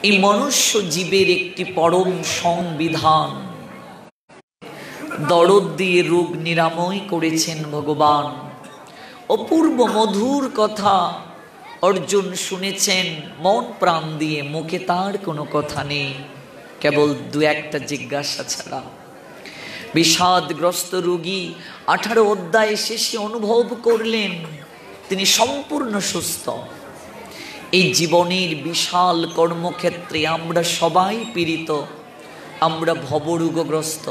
এই মনুষ্য জীবের একটি পরম সংবিধান, দরদ দিয়ে রোগ নিরাময় করেছেন ভগবান। অপূর্ব মধুর কথা অর্জুন শুনেছেন মন প্রাণ দিয়ে, মুখে তার কোনো কথা নেই, কেবল দু একটা জিজ্ঞাসা ছাড়া। বিষাদগ্রস্ত রোগী 18 অধ্যায় শেষে অনুভব করলেন তিনি সম্পূর্ণ সুস্থ। এই জীবনের বিশাল কর্মক্ষেত্রে আমরা সবাই পীড়িত, আমরা ভবরোগগ্রস্ত।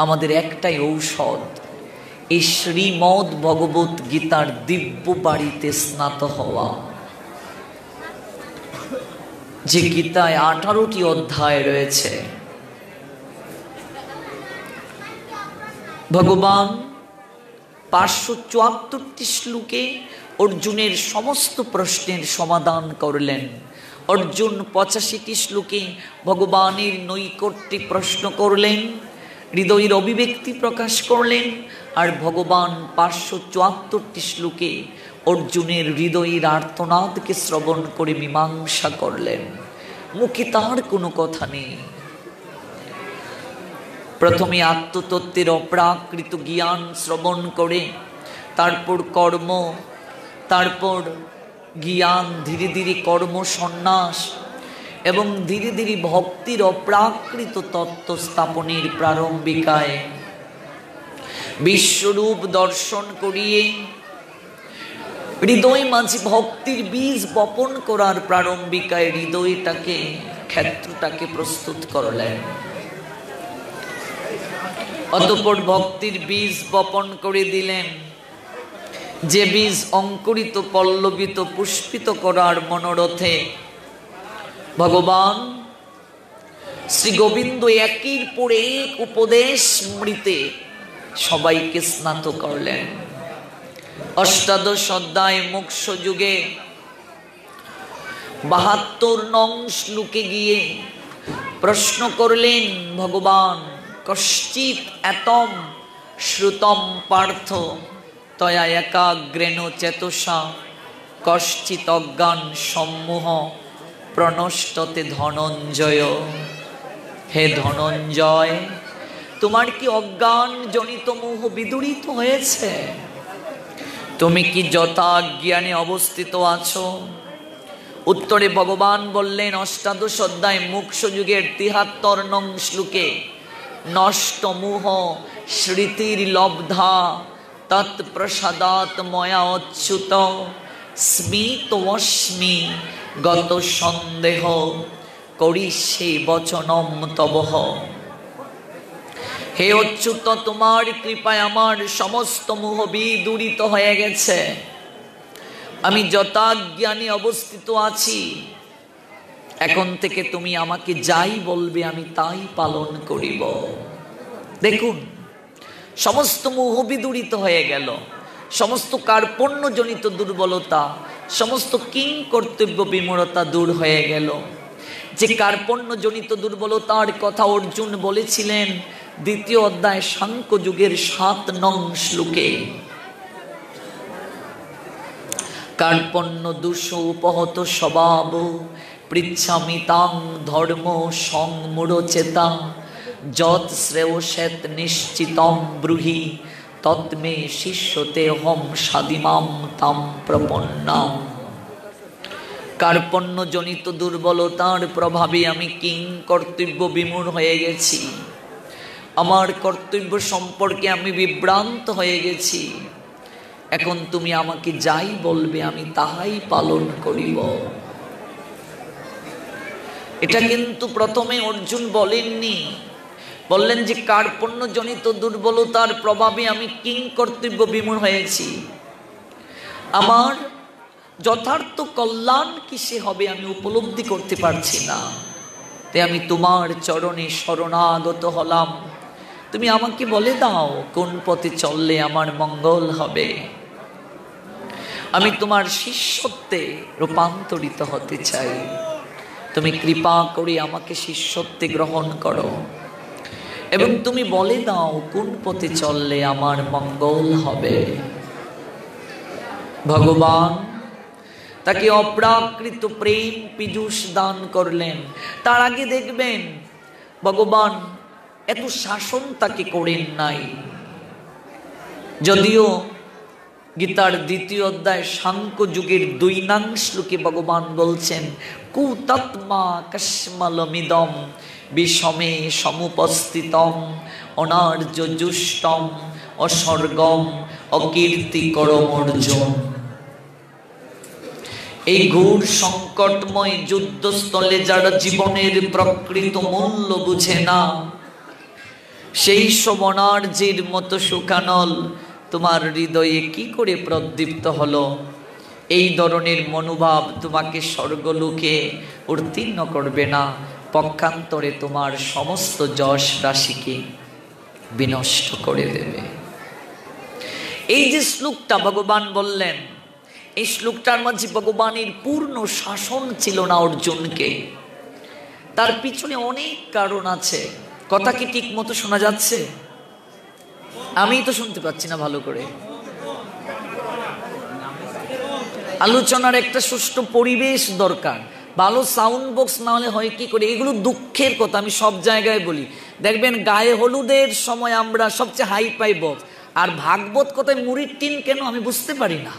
আমাদের একটাই ঔষধ, এই শ্রীমদ ভগবত গীতার দিব্য বাড়িতে স্নাত হওয়া। যে গীতায় 18টি অধ্যায় রয়েছে, ভগবান 574টি শ্লোকে অর্জুনের সমস্ত প্রশ্নের সমাধান করলেন। অর্জুন 85টি শ্লোকে ভগবানের নৈকট্যে প্রশ্ন করলেন, হৃদয়ের অভিব্যক্তি প্রকাশ করলেন। আর ভগবান 574টি শ্লোকে অর্জুনের হৃদয়ের আর্তনাদকে শ্রবণ করে মীমাংসা করলেন। মুখে তার কোনো কথা নেই। প্রথমে আত্মতত্ত্বের অপ্রাকৃত জ্ঞান শ্রবণ করে, তারপর কর্ম, তারপর জ্ঞান, ধীরে ধীরে কর্ম সন্ন্যাস এবং ধীরে ধীরে ভক্তির অপ্রাকৃত তত্ত্ব স্থাপনের প্রারম্ভিকায় বিশ্বরূপ দর্শন করিয়ে হৃদয় মাঝে ভক্তির বীজ বপন করার প্রারম্ভিকায় হৃদয়টাকে, ক্ষেত্রটাকে প্রস্তুত করলেন। অতঃপর ভক্তির বীজ বপন করে দিলেন। যে বীজ অঙ্কুরিত, পল্লবিত, পুষ্পিত করার মনোরথে ভগবান শ্রী গোবিন্দ একের পর এক উপদেশ মৃতে সবাইকে স্নাত করলেন। 18 অধ্যায় মোক্ষ যুগে 72 নং শ্লোকে গিয়ে প্রশ্ন করলেন ভগবান, কশ্চিৎ এতম শ্রুতম পার্থ তয়া একাগ্রেণ চেতসা কশ্চিৎ অজ্ঞান সম্মোহ প্রনষ্টতে ধনঞ্জয়। হে ধনঞ্জয়, তোমার কি অজ্ঞান জনিত মোহ বিদূরিত হয়েছে? তুমি কি যথাজ্ঞানে অবস্থিত আছো? উত্তরে ভগবান বললেন 18 অধ্যায় মোক্ষ যুগের 73 নং শ্লোকে, নষ্ট মোহ স্মৃতির লব্ধা তৎপ্রসাদাৎ ময়া অচ্যুত স্মিতমস্মি গত সন্দেহ করিষ্যে বচনম তবহ। হে অচ্যুত, তোমার কৃপায় আমার সমস্ত মোহ বিদূরিত হয়ে গেছে। আমি যথাজ্ঞানে অবস্থিত আছি। এখন থেকে তুমি আমাকে যাই বলবে আমি তাই পালন করিব। দেখুন, সমস্ত মোহ বিদূরিত হয়ে গেল, সমস্ত কার্পণ্যজনিত দুর্বলতা, সমস্ত কিং কর্তব্য বিমূঢ়তা দূর হয়ে গেল। যে কার্পণ্যজনিত দুর্বলতার কথা অর্জুন বলেছিলেন 2য় অধ্যায় সাংখ্য যুগের 7 নং শ্লোকে, কার্পণ্য দোষ উপহত স্বভাব পৃচ্ছামি তাং ধর্ম সংমূঢ় চেতা যৎ শ্রেয়সেত নিশ্চিতম ব্রুহি তৎমে শিষ্যতে হম সাদিমাম তাম প্রপন্নাম। কার্পণ্যজনিত দুর্বলতার প্রভাবে আমি কিং কর্তব্য বিমূঢ় হয়ে গেছি। আমার কর্তব্য সম্পর্কে আমি বিভ্রান্ত হয়ে গেছি। এখন তুমি আমাকে যাই বলবে আমি তাহাই পালন করিব। এটা কিন্তু প্রথমে অর্জুন বলেননি, বললেন যে কার্পণ্যজনিত দুর্বলতার প্রভাবে আমি কিং কর্তব্য বিমূঢ় হয়েছি। আমার যথার্থ কল্যাণ কিসে হবে আমি উপলব্ধি করতে পারছি না। তাই আমি তোমার চরণে শরণাগত হলাম। তুমি আমাকে বলে দাও কোন পথে চললে আমার মঙ্গল হবে। আমি তোমার শিষ্যত্বে রূপান্তরিত হতে চাই। তুমি কৃপা করে আমাকে শিষ্যত্বে গ্রহণ করো এবং তুমি বলে দাও কোন পথে চললে আমার মঙ্গল হবে। ভগবান তাকে অপ্রাকৃত প্রেম পীযূষ দান করলেন। তার আগে দেখবেন ভগবান এত শাসন তাকে করেন নাই। যদিও গীতার দ্বিতীয় অধ্যায় সাংখ্য যুগের 2 নং শ্লোকে ভগবান বলছেন, কুতত্মা কস্মলমিদম বিষমে সমুপস্থিতম অনার্য জুষ্টম অস্বর্গম অকীর্তিকরম অর্জুন। এই ঘোর সংকটময় যুদ্ধস্থলে যারা জীবনের প্রকৃত মূল্য বুঝে না, সেই সমনার্যের মতো সুখানল তোমার হৃদয়ে কি করে প্রদীপ্ত হলো? এই ধরনের মনোভাব তোমাকে স্বর্গলোকে উত্তীর্ণ করবে না, পক্ষান্তরে তোমার সমস্ত যশ রাশিকে বিনষ্ট করে দেবে। এই যে শ্লোকটা ভগবান বললেন, এই শ্লোকটার মাঝে ভগবানের পূর্ণ শাসন ছিল না অর্জুনকে। তার পিছনে অনেক কারণ আছে। কথা কি ঠিক মতো শোনা যাচ্ছে? আমি তো শুনতে পাচ্ছি না ভালো করে। আলোচনার একটা সুষ্ঠু পরিবেশ দরকার। ভালো সাউন্ড বক্স না হলে হয় কি করে? এগুলো দুঃখের কথা, আমি সব জায়গায় বলি। দেখবেন গায়ে হলুদের সময় আমরা সবচেয়ে হাই পাই বক্স, আর ভাগবত কথায় মুড়ির টিন কেন আমি বুঝতে পারি না।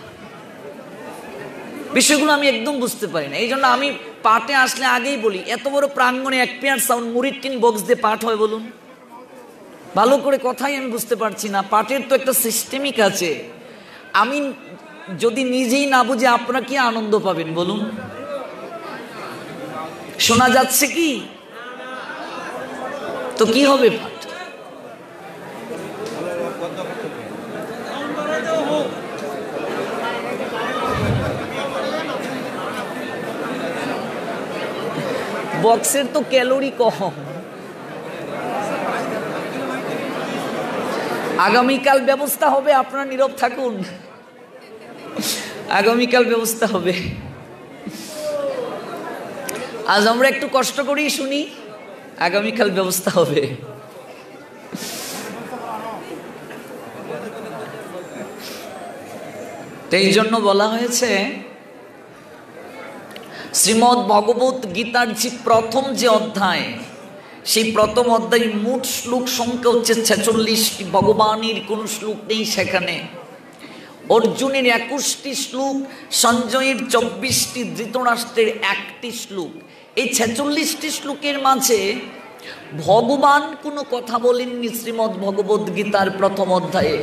বিষয়গুলো আমি একদম বুঝতে পারি না। এই জন্য আমি পাঠে আসলে আগেই বলি, এত বড় প্রাঙ্গণে 1 পেয়ার সাউন্ড মুড়ির টিন বক্স দিয়ে পাঠ হয় বলুন? ভালো করে কথাই আমি বুঝতে পারছি না। পাঠের তো একটা সিস্টেমিক আছে। আমি যদি নিজেই না বুঝে আপনারা কি আনন্দ পাবেন বলুন? শোনা যাচ্ছে কি? তো কি হবে পাঠ? বক্সের তো ক্যালোরি কম। আগামীকাল ব্যবস্থা হবে, আপনারা নীরব থাকুন। আগামীকাল ব্যবস্থা হবে। আজ আমরা একটু কষ্ট করেই শুনি, আগামীকাল ব্যবস্থা হবে। এই জন্য বলা হয়েছে শ্রীমদ্ ভগবত গীতার যে প্রথম যে অধ্যায়, সেই প্রথম অধ্যায় মোট শ্লোক সংখ্যা হচ্ছে 46টি। ভগবানের কোন শ্লোক নেই সেখানে। অর্জুনের 21টি শ্লোক, সঞ্জয়ের 24টি, ধৃতরাষ্ট্রের 1টি শ্লোক। এই 46টি শ্লোকের মাঝে ভগবান কোনো কথা বলেননি শ্রীমদ্ ভগবত গীতার প্রথম অধ্যায়ে।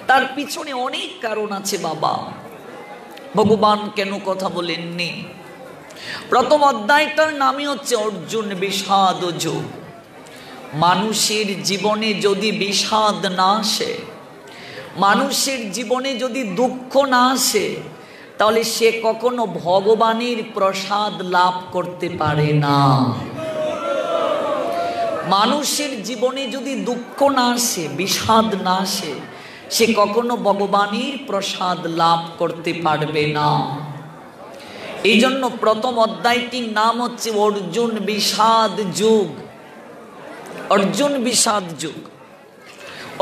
তার পিছনে অনেক কারণ আছে বাবা। ভগবান কেন কথা বলেননি? প্রথম অধ্যায়টার নামই হচ্ছে অর্জুন বিষাদ যোগ। মানুষের জীবনে যদি বিষাদ না আসে, মানুষের জীবনে যদি দুঃখ না আসে, তাহলে সে কখনো ভগবানের প্রসাদ লাভ করতে পারে না। মানুষের জীবনে যদি দুঃখ না আসে, বিষাদ না আসে, সে কখনো ভগবানের প্রসাদ লাভ করতে পারবে না। এই জন্য প্রথম অধ্যায়টির নাম হচ্ছে অর্জুন বিষাদ যুগ। অর্জুন বিষাদ যুগ,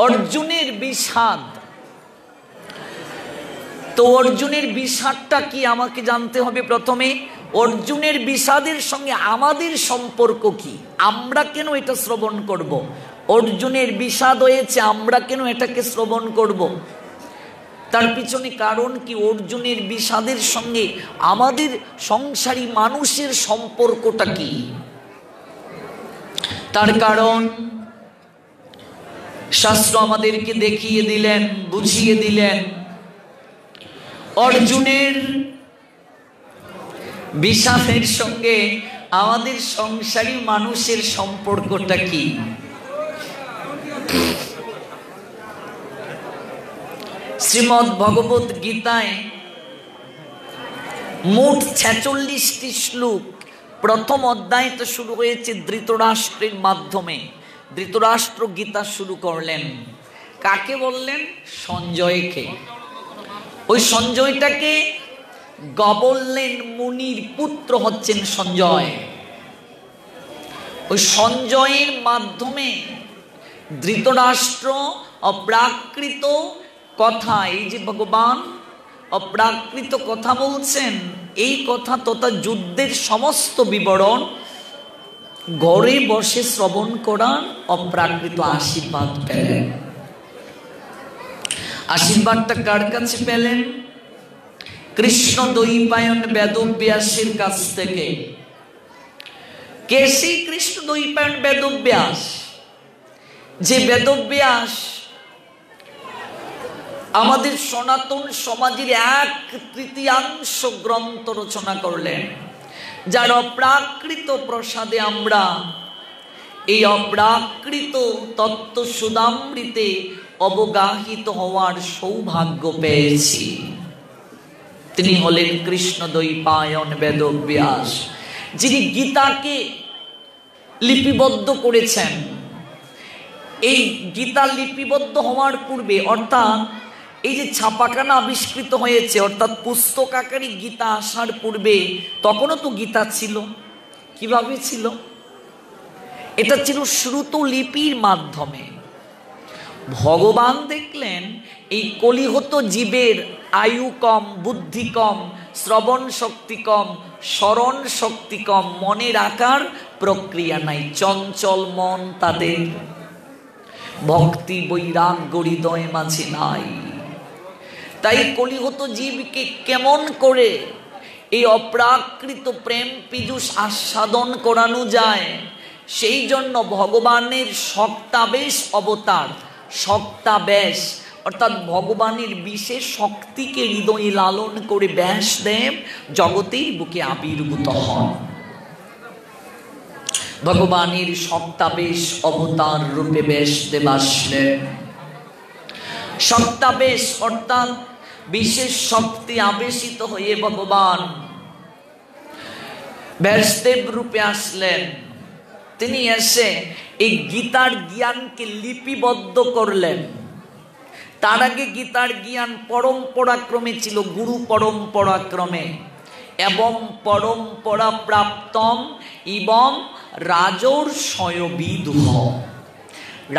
অর্জুনের বিষাদ। তো অর্জুনের বিষাদটা কি আমাকে জানতে হবে প্রথমে। অর্জুনের বিষাদের সঙ্গে আমাদের সম্পর্ক কি? আমরা কেন এটা শ্রবণ করব? অর্জুনের বিষাদ হয়েছে, আমরা কেন এটাকে শ্রবণ করব? তার পিছনে কারণ কি? অর্জুনের বিষাদের সঙ্গে আমাদের সংসারী মানুষের সম্পর্কটা কি? তার কারণ শাস্ত্র আমাদেরকে দেখিয়ে দিলেন, বুঝিয়ে দিলেন। অর্জুনের বিষাদের সঙ্গে আমাদের সংসারী মানুষের সম্পর্কটা কি? শ্রীমদ্ ভগবত গীতায় মোট 46টি শ্লোক। প্রথম অধ্যায়টা শুরু হয়েছে ধৃতরাষ্ট্রের মাধ্যমে। ধৃতরাষ্ট্র গীতা শুরু করলেন। কাকে বললেন? সঞ্জয়কে। ওই সঞ্জয়টাকে গবললেন, মুনির পুত্র হচ্ছেন সঞ্জয়। ওই সঞ্জয়ের মাধ্যমে ধৃতরাষ্ট্র অপ্রাকৃত কথা, এই যে ভগবান অপ্রাকৃত কথা বলছেন, এই কথা তথা যুদ্ধের সমস্ত বিবরণ ঘরে বসে শ্রবণ করার অপ্রাকৃত আশীর্বাদ পেলেন। আশীর্বাদটা কার কাছে পেলেন? কৃষ্ণ দ্বৈপায়ন বেদব্যাসের কাছ থেকে। কে সেই কৃষ্ণ দ্বৈপায়ন বেদব্যাস? যে বেদব্যাস আমাদের সনাতন সমাজের 1/3 গ্রন্থ রচনা করলেন, যার অপ্রাকৃত প্রসাদে আমরা এই অপ্রাকৃত তত্ত্ব সুধামৃতে অবগাহিত হওয়ার সৌভাগ্য পেয়েছি। তিনি হলেন কৃষ্ণ দ্বৈপায়ন বেদব্যাস, যিনি গীতাকে লিপিবদ্ধ করেছেন। এই গীতা লিপিবদ্ধ হওয়ার পূর্বে, অর্থাৎ এই যে ছাপাখানা আবিষ্কৃত হয়েছে, অর্থাৎ পুস্তক আকারে গীতা আসার পূর্বে তখনও তো গীতা ছিল। কিভাবে ছিল? এটা ছিল শ্রুত লিপির মাধ্যমে। ভগবান দেখলেন এই কলিহত জীবের আয়ু কম, বুদ্ধি কম, শ্রবণ শক্তি কম, স্মরণ শক্তি কম, মনে রাখার প্রক্রিয়া নাই, চঞ্চল মন তাদের, ভক্তি বৈরাগ্য হৃদয় মাঝে নাই। তাই কলিহত জীবকে কেমন করে এই অপ্রাকৃত প্রেম পীযুষ আস্বাদন করানো যায়, সেই জন্য ভগবানের শক্তাবেশ অবতার, শক্তাবেশ অর্থাৎ ভগবানের বিশেষ শক্তিকে হৃদয়ে লালন করে ব্যাসদেব জগতের বুকে আবির্ভূত হন। ভগবানের শক্তাবেশ অবতার রূপে ব্যাসদেব আসলেন। শক্তাবেশ অর্থাৎ বিশেষ শক্তি আবেশিত হয়ে ভগবান ব্যাসদেব রূপে আসলেন। তিনি এসে এই গীতার জ্ঞানকে লিপিবদ্ধ করলেন। তার আগে গীতার জ্ঞান পরম্পরাক্রমে ছিল, গুরু পরম্পরাক্রমে, এবং পরম্পরা প্রাপ্তম এবং রাজর্ষয়বিদুহ,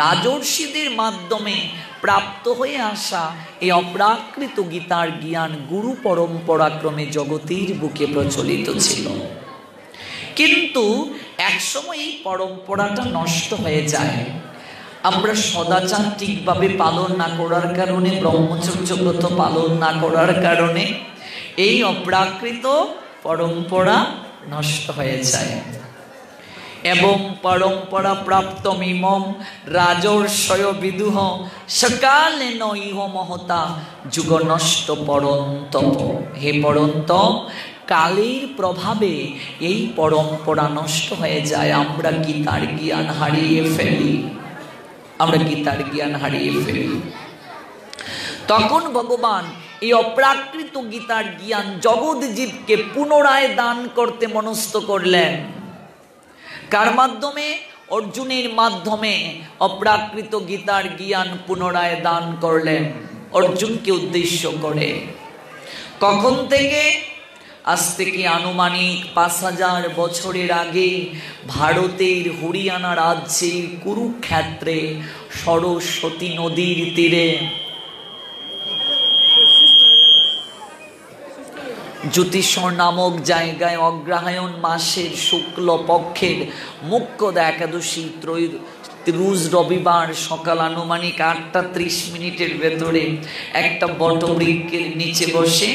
রাজর্ষিদের মাধ্যমে প্রাপ্ত হয়ে আসা এই অপ্রাকৃত গীতার জ্ঞান গুরু পরম্পরাক্রমে জগতের বুকে প্রচলিত ছিল। কিন্তু একসময় এই পরম্পরাটা নষ্ট হয়ে যায়। আমরা সদাচার ঠিকভাবে পালন না করার কারণে, ব্রহ্মচর্য ব্রত পালন না করার কারণে এই অপ্রাকৃত পরম্পরা নষ্ট হয়ে যায়। এবং পরম্পরা প্রাপ্ত মিমম রাজর্ষয় বিদুহ সকালে নইহ মহতা যুগ নষ্ট পরন্তপ। হে পরন্তপ, কালের প্রভাবে এই পরম্পরা নষ্ট হয়ে যায়। আমরা গীতার জ্ঞান হারিয়ে ফেলি, আমরা গীতার জ্ঞান হারিয়ে ফেলি। তখন ভগবান এই অপ্রাকৃত গীতার জ্ঞান জগৎ জীবকে পুনরায় দান করতে মনস্থ করলেন। কার মাধ্যমে? অর্জুনের মাধ্যমে অপ্রাকৃত গীতার জ্ঞান পুনরায় দান করলেন অর্জুনকে উদ্দেশ্য করে। কখন থেকে? আজ থেকে আনুমানিক 5000 বছরের আগে ভারতের হরিয়ানা রাজ্যের কুরুক্ষেত্রে সরস্বতী নদীর তীরে জ্যোতিষর নামক জায়গায় অগ্রহায়ণ মাসের শুক্ল পক্ষের মুখ্যদা একাদশী রোজ রবিবার সকাল আনুমানিক 8:30 ভেতরে একটা বটবৃক্ষের নিচে বসে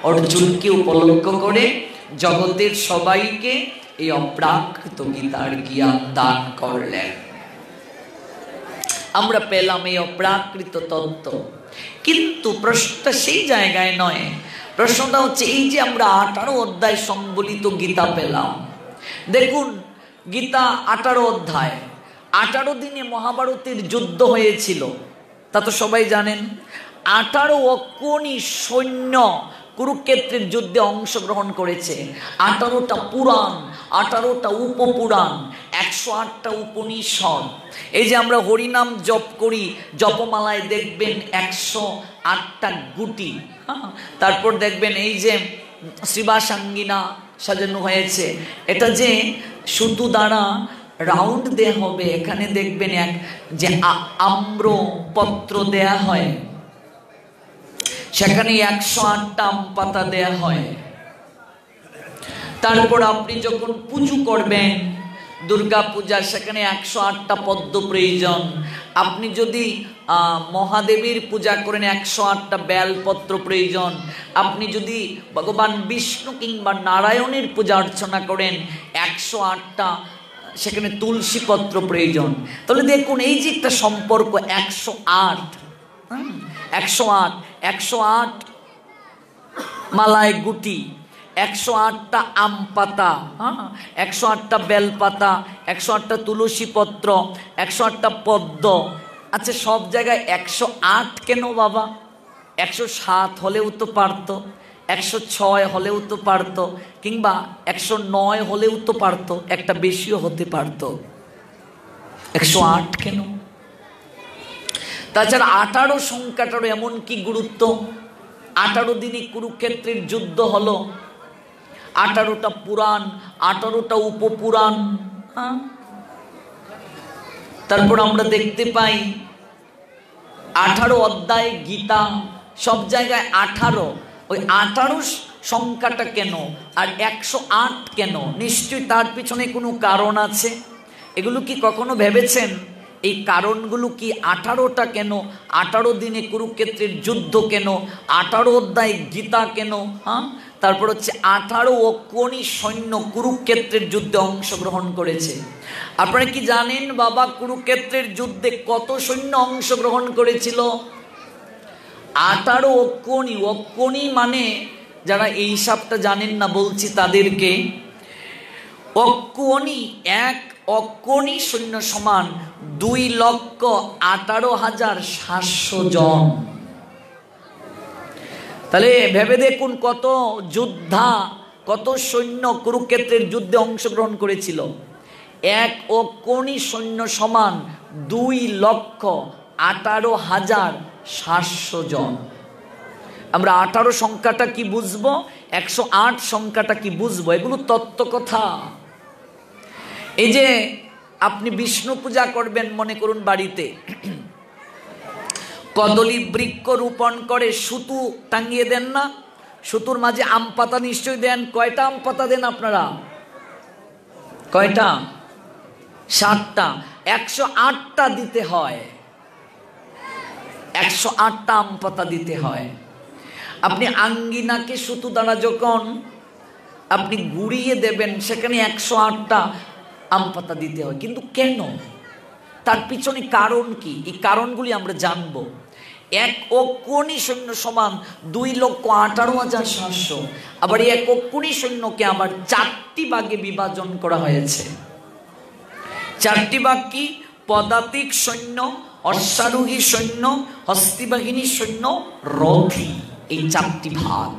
অর্জুনকে উপলক্ষ করে জগতের সবাইকে এই অপ্রাকৃত গীতার জ্ঞান দান করলেন। আমরা পেলাম এই অপ্রাকৃত তত্ত্ব। কিন্তু প্রশ্নটা সেই জায়গায় নয়। প্রশ্নটা হচ্ছে এই যে আমরা 18 অধ্যায় সম্বলিত গীতা পেলাম। দেখুন, গীতা 18 অধ্যায়, 18 দিনে মহাভারতের যুদ্ধ হয়েছিল, তা তো সবাই জানেন। 18 অক্ষণী সৈন্য কুরুক্ষেত্রের যুদ্ধে অংশগ্রহণ করেছে। 18টা পুরাণ, 18টা উপপুরাণ, 108টা উপনিষদ। এই যে আমরা হরিনাম জপ করি, জপমালায় দেখবেন 108টা গুটি। তারপর দেখবেন এই যে শ্রীবাসাঙ্গিনা সাজানো হয়েছে, এটা যে সুতো দ্বারা রাউন্ড দেয়া হবে, এখানে দেখবেন এক যে আম্র পত্র দেয়া হয়, সেখানে 108টা আম পাতা দেয়া হয়। তারপর আপনি যখন পুজো করবেন দুর্গা পূজা, সেখানে 108টা পদ্ম প্রয়োজন। আপনি যদি মহাদেবীর পূজা করেন 108টা বেলপত্র প্রয়োজন। আপনি যদি ভগবান বিষ্ণু কিংবা নারায়ণের পূজা অর্চনা করেন 108টা সেখানে তুলসী পত্র প্রয়োজন। তাহলে দেখুন এই যে একটা সম্পর্ক 108, 108 মালায় গুটি, 108টা আম পাতা, 108টা বেলপাতা, 108টা তুলসী পত্র, 108টা পদ্ম। আচ্ছা সব জায়গায় 108 কেন বাবা? 107 হলেও তো পারতো, 106 হলেও তো পারতো, কিংবা 109 হলেও তো পারতো, একটা বেশিও হতে পারতো। 108 কেন? তাছাড়া 18 সংখ্যাটারও এমন কি গুরুত্ব? 18 দিনে কুরুক্ষেত্রের যুদ্ধ হলো, 18টা পুরাণ, 18টা উপপুরাণ। তারপর আমরা দেখতে পাই 18 অধ্যায় গীতা, সব জায়গায় 18। ওই 18 সংখ্যাটা কেন আর 108 কেন? নিশ্চয়ই তার পিছনে কোনো কারণ আছে। এগুলো কি কখনো ভেবেছেন? এই কারণগুলো কি? 18টা কেন? 18 দিনে কুরুক্ষেত্রের যুদ্ধ কেন? 18 অধ্যায় গীতা কেন? তারপর হচ্ছে 18 অক্ষৌণী সৈন্য কুরুক্ষেত্রের যুদ্ধে অংশগ্রহণ করেছে। আপনারা কি জানেন বাবা কুরুক্ষেত্রের যুদ্ধে কত সৈন্য অংশগ্রহণ করেছিল? 18 অক্ষৌণী। অক্ষৌণী মানে, যারা এই হিসাবটা জানেন না বলছি তাদেরকে, অক্ষৌণী, এক অক্ষৌণী সৈন্য সমান 2,18,700 জন। তাহলে ভেবে দেখুন কত যোদ্ধা, কত সৈন্য কুরুক্ষেত্রের যুদ্ধে অংশগ্রহণ করেছিল। এক অক্ষৌণী সৈন্য সমান 2,18,700 জন। আমরা 18 সংখ্যাটা কি বুঝবো, 108 সংখ্যাটা কি বুঝবো? এগুলো তত্ত্ব কথা। এই যে আপনি বিষ্ণু পূজা করবেন, মনে করুন বাড়িতে কদলী বৃক্ষ রোপণ করে সুতো টাঙিয়ে দেন না? সুতোর মাঝে আম পাতা নিশ্চয়ই দেন। কয়টা আম পাতা দেন আপনারা? কয়টা? 7টা। 108টা দিতে হয়, 108টা আম পাতা দিতে হয়। আপনি আঙ্গিনাকে সুতো দ্বারা যখন আপনি ঘুরিয়ে দেবেন, সেখানে 108টা আম পাতা দিতে হয়। কিন্তু কেন? তার পিছনে কারণ কি? এই কারণগুলি আমরা জানবো। এক অক্ষৌণী সৈন্য সমান 2,18,700। আবার এই এক অক্ষৌণী সৈন্যকে আবার 4টি ভাগে বিভাজন করা হয়েছে। 4টি ভাগ কি? পদাতিক সৈন্য, অশ্বারোহী সৈন্য, হস্তিবাহিনী সৈন্য, রথী। এই 4টি ভাগ।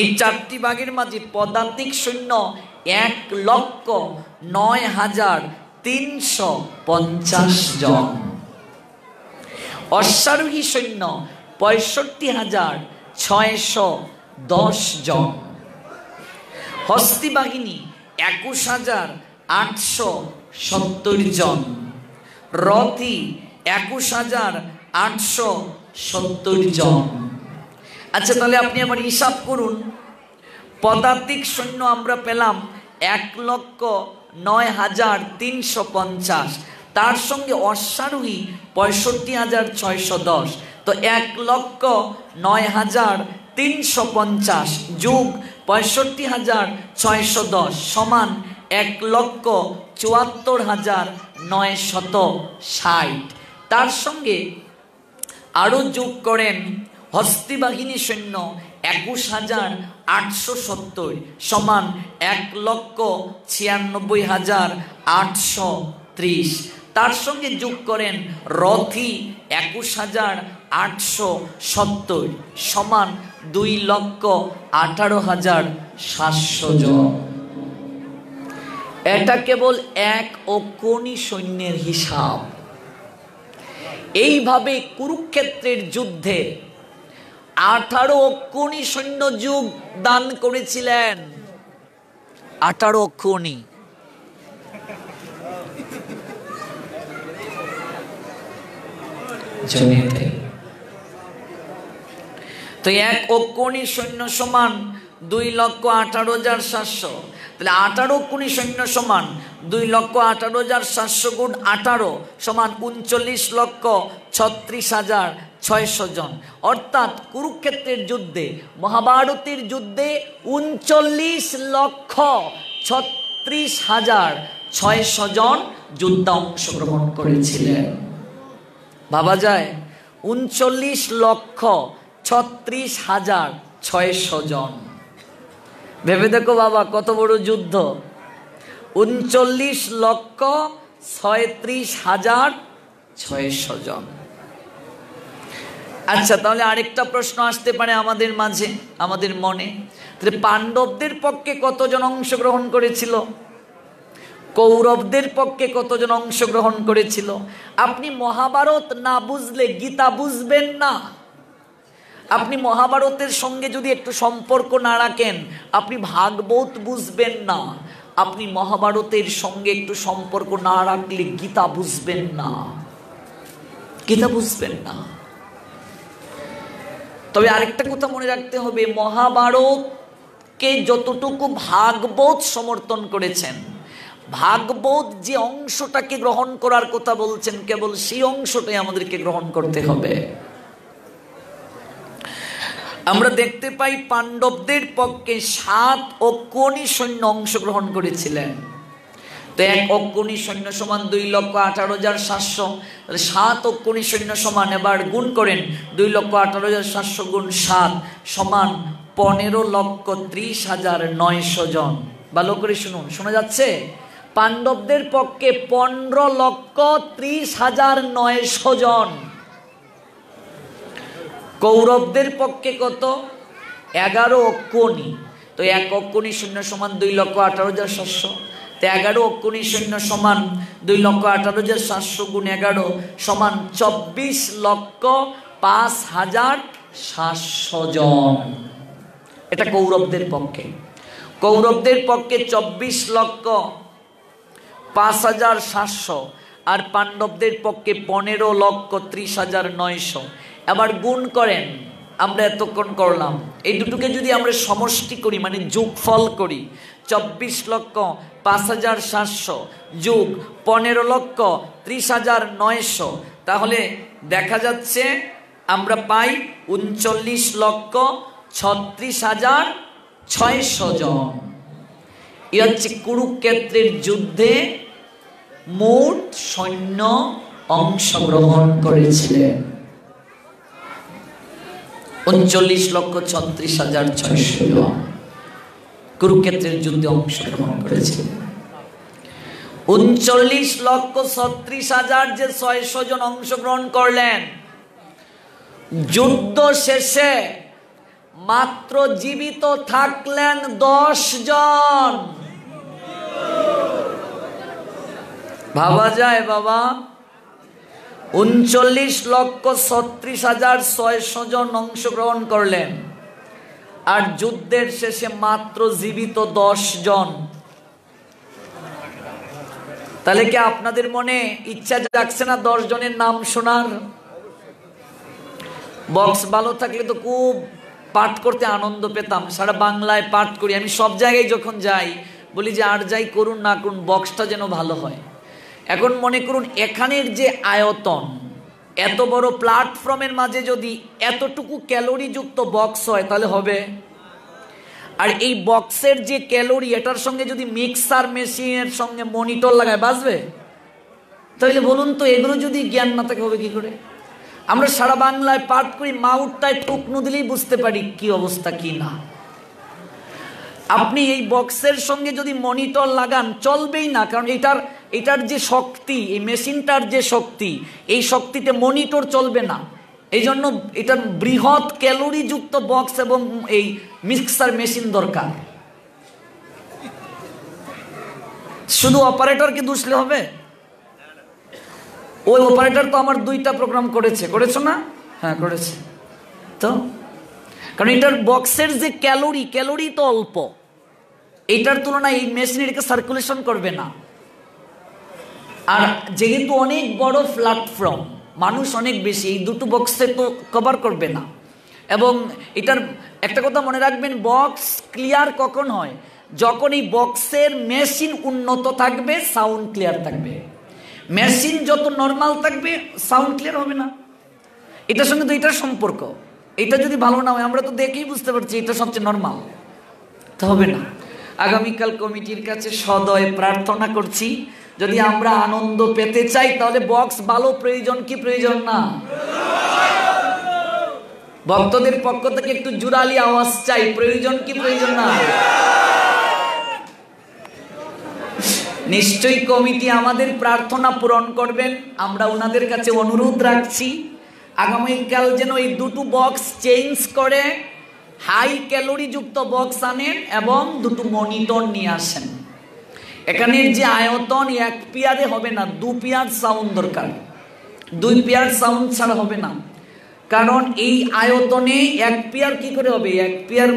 এই 4টি ভাগের মাঝে পদাতিক সৈন্য 1,09,350 জন, অশ্বারোহী সৈন্য 65,610 জন, হস্তি বাহিনী 21,870 জন, রথী 21,870 জন। আচ্ছা তাহলে আপনি আবার হিসাব করুন। পদাতিক সৈন্য আমরা পেলাম 1,09,350, তার সঙ্গে অশ্বারোহী 65,610। তো 1,09,350 যোগ 65,610 সমান 1,74,960। তার সঙ্গে আরো যোগ করেন হস্তিবাহিনী সৈন্য 21,870 সমান 1,96,830। তার সঙ্গে যোগ করেন রথী 21,870 সমান 2,18,700 জন। এটা কেবল এক অক্ষৌণী সৈন্যের হিসাব। এইভাবে কুরুক্ষেত্রের যুদ্ধে 18 অক্ষৌণী সৈন্য যোগ দান করেছিলেন। 18 অক্ষৌণী। তো এক অক্ষৌণী সৈন্য সমান 2,18,700, তাহলে 18 কোটি সৈন্য সমান 2,18,700 গুণ 18 সমান 39,36,600 জন। অর্থাৎ কুরুক্ষেত্রের যুদ্ধে, মহাভারতের যুদ্ধে 39,36,600 জন যোদ্ধা অংশগ্রহণ করেছিলেন। ভাবা যায়, 39,36,600 জন। ভেবে দেখো বাবা, কত বড় যুদ্ধ। 39,36,600 জন। আচ্ছা, তাহলে আরেকটা প্রশ্ন আসতে পারে আমাদের মাঝে, আমাদের মনে, তাহলে পাণ্ডবদের পক্ষে কতজন অংশগ্রহণ করেছিল, কৌরবদের পক্ষে কতজন অংশগ্রহণ করেছিল? আপনি মহাভারত না বুঝলে গীতা বুঝবেন না। আপনি মহাভারতের সঙ্গে যদি একটু সম্পর্ক না রাখেন, আপনি ভাগবত বুঝবেন না। আপনি মহাভারতের সঙ্গে একটু সম্পর্ক না রাখলে গীতা বুঝবেন না, গীতা বুঝবেন না। তবে আরেকটা কথা মনে রাখতে হবে, মহাভারতকে যতটুকু ভাগবত সমর্থন করেছেন, ভাগবত যে অংশটাকে গ্রহণ করার কথা বলছেন, কেবল সেই অংশটাই আমাদেরকে গ্রহণ করতে হবে। আমরা দেখতে পাই পাণ্ডবদের পক্ষে 7 অক্ষৌণী সৈন্য অংশগ্রহণ করেছিলেন। তো 1 অক্ষৌণী সৈন্য সমান 2,18,700, 7 অক্ষৌণী সৈন্য সমান, এবার গুণ করেন, 2,18,700 গুণ 7 সমান 15,30,900 জন। ভালো করে শুনুন, শোনা যাচ্ছে? পাণ্ডবদের পক্ষে 15,30,900 জন। কৌরবদের পক্ষে কত? 11 অক্ষৌণী। তো 1 অক্ষৌণী সৈন্য সমান 2,18,700, তো 11 অক্ষৌণী সৈন্য সমান 2,18,700 গুণ 11 সমান 24,05,700 জন। এটা কৌরবদের পক্ষে। কৌরবদের পক্ষে 24,05,700 আর পাণ্ডবদের পক্ষে 15,30,900। এবার গুণ করেন, আমরা এতক্ষণ করলাম, এই দুটোকে যদি আমরা সমষ্টি করি, মানে যোগফল করি, 24,05,700 যোগ 15,30,900, তাহলে দেখা যাচ্ছে আমরা পাই 39,36,600 জন। এ হচ্ছে কুরুক্ষেত্রের যুদ্ধে মোট সৈন্য অংশগ্রহণ করেছিলেন। 39,36,600 জন কুরুক্ষেত্রের যুদ্ধে অংশগ্রহণ করেছিলেন। 39,36,600 যে 600 জন অংশগ্রহণ করলেন, যুদ্ধ শেষে মাত্র জীবিত থাকলেন 10 জন। ভাবা যায় বাবা, 39,36,600 জন অংশগ্রহণ করলেন, আর যুদ্ধের শেষে মাত্র জীবিত 10 জন। তাহলে কি আপনাদের মনে ইচ্ছা জাগছে না 10 জনের নাম শোনার? বক্স ভালো থাকলে তো খুব পাঠ করতে আনন্দ পেতাম, সারা বাংলায় পাঠ করি। আমি সব জায়গায় যখন যাই বলি যে আর যাই করুন না করুন, বক্সটা যেন ভালো হয়। এখন মনে করুন, এখানের যে আয়তন, এত বড় প্ল্যাটফর্মের মাঝে যদি এতটুকু ক্যালোরি যুক্ত বক্স হয় তাহলে হবে? আর এই বক্সের যে ক্যালোরি, এটার সঙ্গে যদি মিক্সার মেশিনের সঙ্গে মনিটর লাগায়, বাজবে? তাহলে বলুন তো, এগুলো যদি জ্ঞান না থাকে হবে কি করে? আমরা সারা বাংলায় পাঠ করি, মাউটটায় টুকনু দিলেই বুঝতে পারি কি অবস্থা কি না। আপনি এই বক্সের সঙ্গে যদি মনিটর লাগান, চলবেই না, কারণ এটার যে শক্তি, এই মেশিনটার যে শক্তি, এই শক্তিতে মনিটর চলবে না। এই জন্য এটা বৃহৎ ক্যালোরি যুক্ত বক্স এবং এই মিক্সার মেশিন দরকার। শুধু অপারেটরকে দুষলে হবে? ওই অপারেটর তো আমার 2টা প্রোগ্রাম করেছো না? হ্যাঁ, করেছে তো। কারণ এটার বক্সের যে ক্যালোরি তো অল্প, এইটার তুলনায় এই মেশিন এটাকে সার্কুলেশন করবে না। আর যেহেতু অনেক বড় প্ল্যাটফর্ম, মানুষ অনেক বেশি, এই দুটো বক্সে তো কভার করবে না। এবং এটার একটা কথা মনে রাখবেন, বক্স ক্লিয়ার কখন হয়? যখন এই বক্সের মেশিন উন্নত থাকবে, সাউন্ড ক্লিয়ার থাকবে। মেশিন যত নর্মাল থাকবে, সাউন্ড ক্লিয়ার হবে না। এটার সঙ্গে তো এটার সম্পর্ক। এটা যদি ভালো না হয়, আমরা তো দেখেই বুঝতে পারছি এটা সবচেয়ে নর্মাল, তো হবে না। আগামীকাল কমিটির কাছে সদয় প্রার্থনা করছি, যদি আমরা আনন্দ পেতে চাই তাহলে বক্স ভালো প্রয়োজন কি প্রয়োজন না? ভক্তদের পক্ষ থেকে একটু জোরালি আওয়াজ চাই, প্রয়োজন কি প্রয়োজন না? নিশ্চয়ই কমিটি আমাদের প্রার্থনা পূরণ করবেন। আমরা ওনাদের কাছে অনুরোধ রাখছি, আগামীকাল যেন এই দুটো বক্স চেঞ্জ করে হাই ক্যালোরি যুক্ত বক্স আনেন এবং দুটো মনিটর নিয়ে আসেন। এখানের যে আয়তন, 1 পেয়ারে হবে না, 2 পেয়ার সাউন্ড দরকার। 2 পেয়ার সাউন্ড ছাড়া হবে না, কারণ এই আয়তনে 1 পেয়ার কি করে হবে? 1 পেয়ার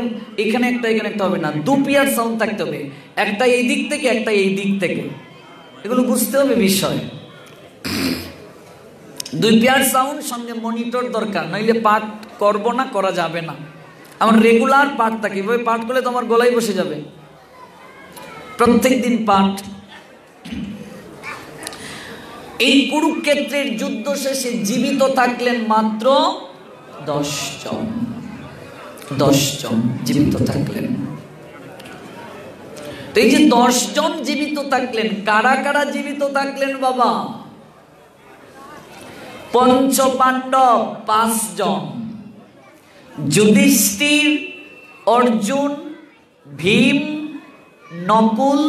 এখানে একটা এখানে একটা হবে না, 2 পেয়ার সাউন্ড থাকতে হবে, একটা এই দিক থেকে একটা এই দিক থেকে। এগুলো বুঝতে হবে বিষয়। 2 পেয়ার সাউন্ড সঙ্গে মনিটর দরকার, নইলে পাঠ করব না, করা যাবে না। আমার রেগুলার পাঠ থাকে, এভাবে পাঠ করলে তো আমার গলায় বসে যাবে, প্রত্যেক দিন পাঠ। এই কুরুক্ষেত্রের যুদ্ধ শেষে জীবিত থাকলেন মাত্র 10 জন। 10 জন জীবিত থাকলেন। তো এই যে 10 জন জীবিত থাকলেন, কারা কারা জীবিত থাকলেন বাবা? পঞ্চপাণ্ডব 5 জন, যুধিষ্ঠির, অর্জুন, ভীম, নকুল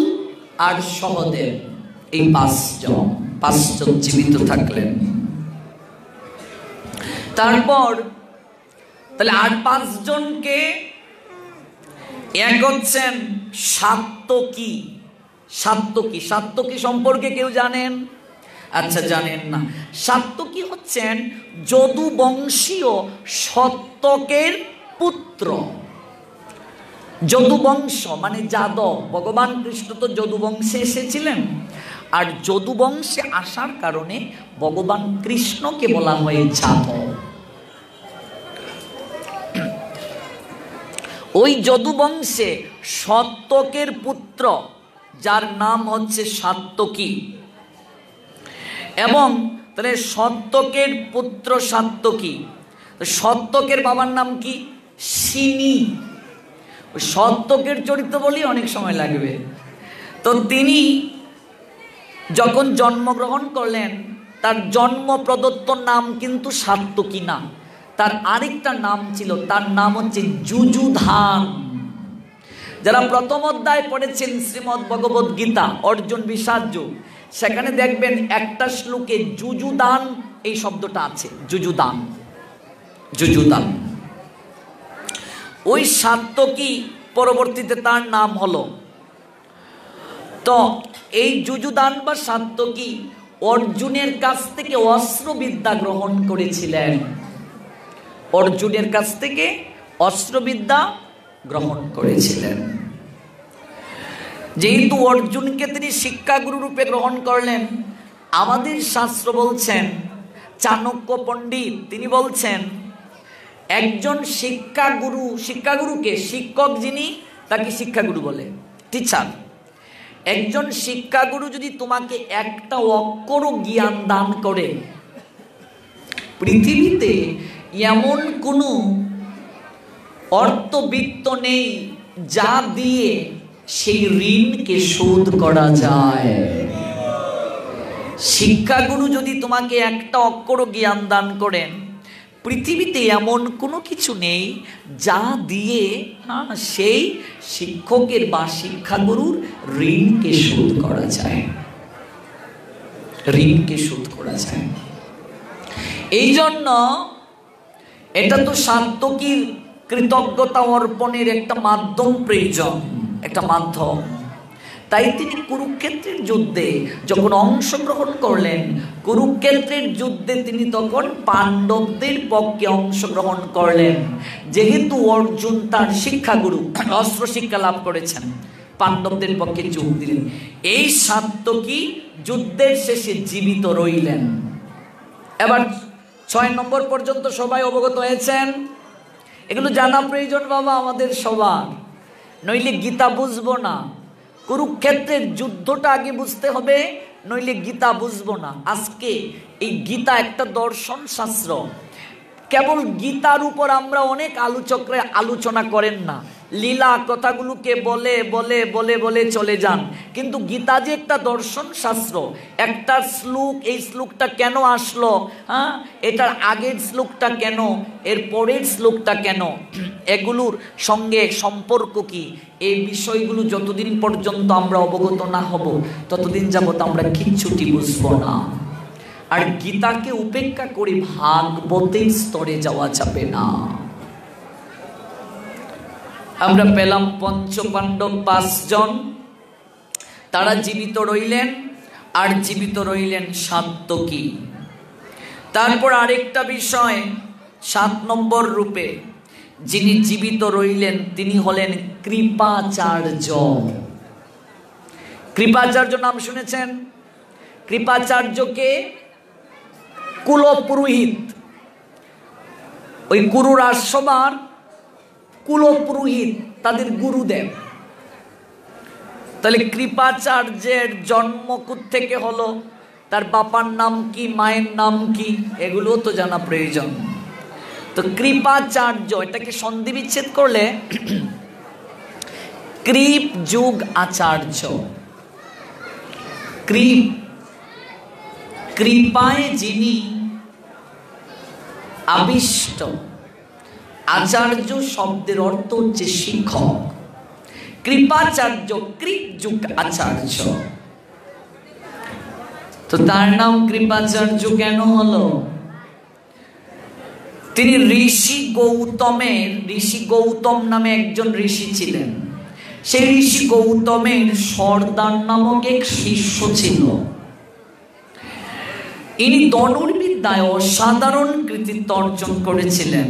আর সহদেব, এই 5 জন জীবিত থাকলেন। তারপর তাহলে আর 5 জনকে এক হচ্ছেন সাত্যকী। সাত্যকী, সাত্যকী সম্পর্কে কেউ জানেন? আচ্ছা, জানেন না। সাত্যকী হচ্ছেন যদুবংশীয় সত্যকের পুত্র। যদুবংশ মানে যাদব, ভগবান কৃষ্ণ তো যদুবংশে এসেছিলেন, আর যদুবংশে আসার কারণে ভগবান কৃষ্ণকে বলা হয় যাদব। ওই যদুবংশে সত্যকের পুত্র, যার নাম হচ্ছে সাত্যকী। এবং তাহলে সত্যকের পুত্র সাত্যকী, সত্যকের বাবার নাম কি? সিনি। সত্যকের চরিত্র বলি অনেক সময় লাগবে। তো তিনি যখন জন্মগ্রহণ করলেন, তার জন্ম প্রদত্ত নাম কিন্তু সাত্যকী না, তার আরেকটা নাম ছিল, তার নাম হচ্ছে যুযুধান। যারা প্রথম অধ্যায় পড়েছেন শ্রীমদ্ ভগবদ গীতা, অর্জুন বিষাদ, সেখানে দেখবেন একটা শ্লোকে যুযুদান এই শব্দটা আছে। যুযুদান, যুযুদান। ওই সাত্যকী পরবর্তীতে তার নাম হলো। তো এই যুযুদান বা সাত্যকী অর্জুনের কাছ থেকে অস্ত্রবিদ্যা গ্রহণ করেছিলেন। অর্জুনের কাছ থেকে অস্ত্রবিদ্যা গ্রহণ করেছিলেন। যেহেতু অর্জুনকে তিনি শিক্ষাগুরু রূপে গ্রহণ করলেন, আমাদের শাস্ত্র বলছেন, চাণক্য পণ্ডিত তিনি বলছেন, একজন শিক্ষাগুরুকে, শিক্ষক যিনি, তাকে শিক্ষাগুরু বলে, টিচার। একজন শিক্ষাগুরু যদি তোমাকে একটা অক্ষরও জ্ঞান দান করে, পৃথিবীতে এমন কোনো অর্থবিত্ত নেই যা দিয়ে সেই ঋণকে শোধ করা যায়। শিক্ষাগুরু যদি তোমাকে একটা অক্ষরও জ্ঞান দান করেন, পৃথিবীতে এমন কোনো কিছু নেই যা দিয়ে সেই শিক্ষকের বা শিক্ষাগুরুর ঋণকে শোধ করা যায়। ঋণকে শোধ করা যায়। এই জন্য এটা তো সাত্যকীর কৃতজ্ঞতা অর্পণের একটা মাধ্যম প্রয়োজন, একটা মাধ্যম। তাই তিনি কুরুক্ষেত্রের যুদ্ধে যখন অংশগ্রহণ করলেন, কুরুক্ষেত্রের যুদ্ধে তিনি তখন পাণ্ডবদের পক্ষে অংশগ্রহণ করলেন। যেহেতু অর্জুন তার শিক্ষাগুরু, অস্ত্র শিক্ষা লাভ করেছেন, পাণ্ডবদের পক্ষে যোগ দিলেন। এই সাত্যকী যুদ্ধের শেষে জীবিত রইলেন। এবার 6 নম্বর পর্যন্ত সবাই অবগত হয়েছেন। এগুলো জানা প্রয়োজন বাবা আমাদের সবার, নইলে গীতা বুঝবো না। কুরুক্ষেত্রের যুদ্ধটা আগে বুঝতে হবে, নইলে গীতা বুঝবো না। আজকে এই গীতা একটা দর্শন শাস্ত্র, কেবল গীতার উপর আমরা অনেক আলোচকরা আলোচনা করেন না, লীলা কথাগুলোকে বলে বলে বলে বলে চলে যান। কিন্তু গীতা যে একটা দর্শন শাস্ত্র, একটা শ্লোক, এই শ্লোকটা কেন আসলো, হ্যাঁ, এটার আগের শ্লোকটা কেন, এর পরের শ্লোকটা কেন, এগুলোর সঙ্গে সম্পর্ক কি, এই বিষয়গুলো যতদিন পর্যন্ত আমরা অবগত না হব ততদিন যাবত আমরা কিচ্ছুটি বুঝবো না। আর গীতাকে উপেক্ষা করে ভাগবতের স্তরে যাওয়া যাবে না। আমরা পেলাম পঞ্চপাণ্ডব 5 জন, তারা জীবিত রইলেন, আর জীবিত রইলেন সাত্যকী। তারপর আরেকটা বিষয়, 7 নম্বর রূপে যিনি জীবিত রইলেন তিনি হলেন কৃপাচার্য। কৃপাচার্য নাম শুনেছেন? কৃপাচার্যকে কুলপুরোহিত, ওই গুরু রাজসভার কুলপুরোহিত, তাদের গুরুদেব। তাহলে কৃপাচার্যের জন্ম থেকে হলো, তার বাবার নাম কি, মায়ের নাম কি, এগুলো তো জানা প্রয়োজন। তো কৃপাচার্য, এটাকে সন্ধি বিচ্ছেদ করলে কৃপ যুগ আচার্য। কৃপায় যিনি আবিষ্ট, আচার্য শব্দের অর্থ হচ্ছে শিক্ষক। কৃপাচার্য কৃপ যুগ আচার্য। তো তার নাম কৃপাচার্য কেন হলো? তিনি ঋষি গৌতম নামে একজন ঋষি ছিলেন। সেই ঋষি গৌতমের সর্দার নামক এক শিষ্য ছিল। ইনি ধনুর্বিদ্যায় অসাধারণ কৃতিত্ব অর্জন করেছিলেন।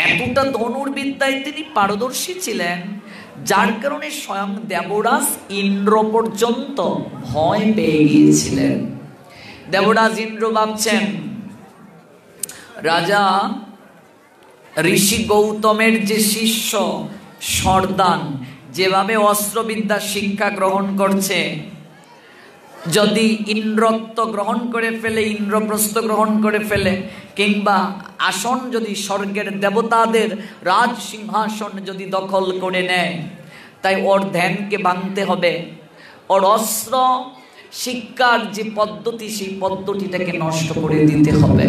এতটা ধনুর্বিদ্যায় তিনি পারদর্শী ছিলেন, যার কারণে স্বয়ং দেবরাজ ইন্দ্র পর্যন্ত ভয় পেয়ে গিয়েছিলেন। দেবরাজ ইন্দ্র ভাবছেন, রাজা ঋষি গৌতমের যে শিষ্য সর্দান যেভাবে অস্ত্রবিদ্যা শিক্ষা গ্রহণ করছে, যদি ইন্দ্রত্ব গ্রহণ করে ফেলে, ইন্দ্রপ্রস্থ গ্রহণ করে ফেলে, কিংবা আসন যদি স্বর্গের দেবতাদের রাজ সিংহাসন যদি দখল করে নেয়, তাই ওর ধ্যানকে ভাঙতে হবে। ওর অস্ত্র শিক্ষার যে পদ্ধতি, সেই পদ্ধতিটাকে নষ্ট করে দিতে হবে।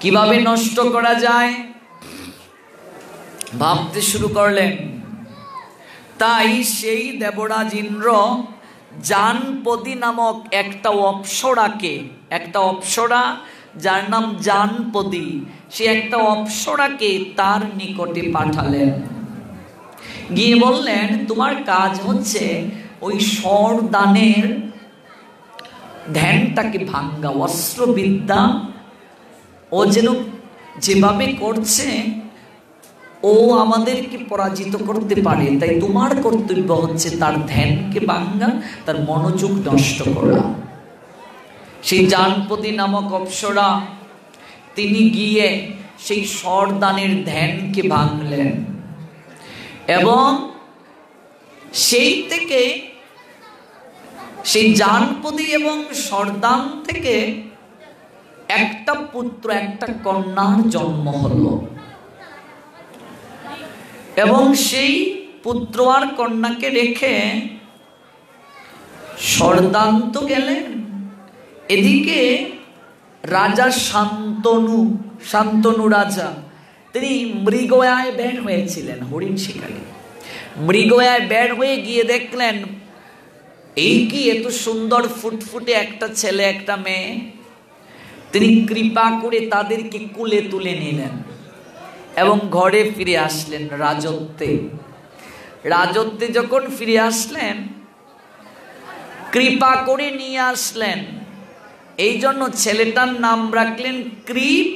কিভাবে নষ্ট করা যায় ভাবতে শুরু করলেন। তাই সেই দেবরাজ ইন্দ্র জানপদী নামক একটা অপ্সরা যার নাম জানপদী, সে একটা অপ্সরাকে তার নিকটে পাঠালেন। গিয়ে বললেন, তোমার কাজ হচ্ছে ওই সর্দানের ধ্যানটাকে ভাঙ্গা। অস্ত্রবিদ্যা ও যেন যেভাবে করছে, ও আমাদেরকে পরাজিত করতে পারে, তাই তোমার কর্তব্য হচ্ছে তার ধ্যানকে ভাঙ্গা, তার মনোযোগ নষ্ট করা। সেই জানপদী নামক অপ্সরা তিনি গিয়ে সেই সর্দানের ধ্যানকে ভাঙলেন, এবং সেই থেকে সেই জানপদী এবং সর্দান থেকে একটা পুত্র, একটা কন্যার জন্ম হলো। এবং সেই পুত্র আর কন্যাকে রেখে সর্দান তো গেলেন, এদিকে রাজা শান্তনু রাজা, তিনি মৃগয়ায় বের হয়েছিলেন, হরিণ শিকারে। মৃগয়ায় বের হয়ে গিয়ে দেখলেন, এই কি এত সুন্দর ফুটফুটে একটা ছেলে একটা মেয়ে। তিনি কৃপা করে তাদেরকে কুলে তুলে নিলেন এবং ঘরে ফিরে আসলেন। রাজত্বে যখন ফিরে আসলেন, কৃপা করে নিয়ে আসলেন। এই জন্য ছেলেটার নাম রাখলেন কৃপ,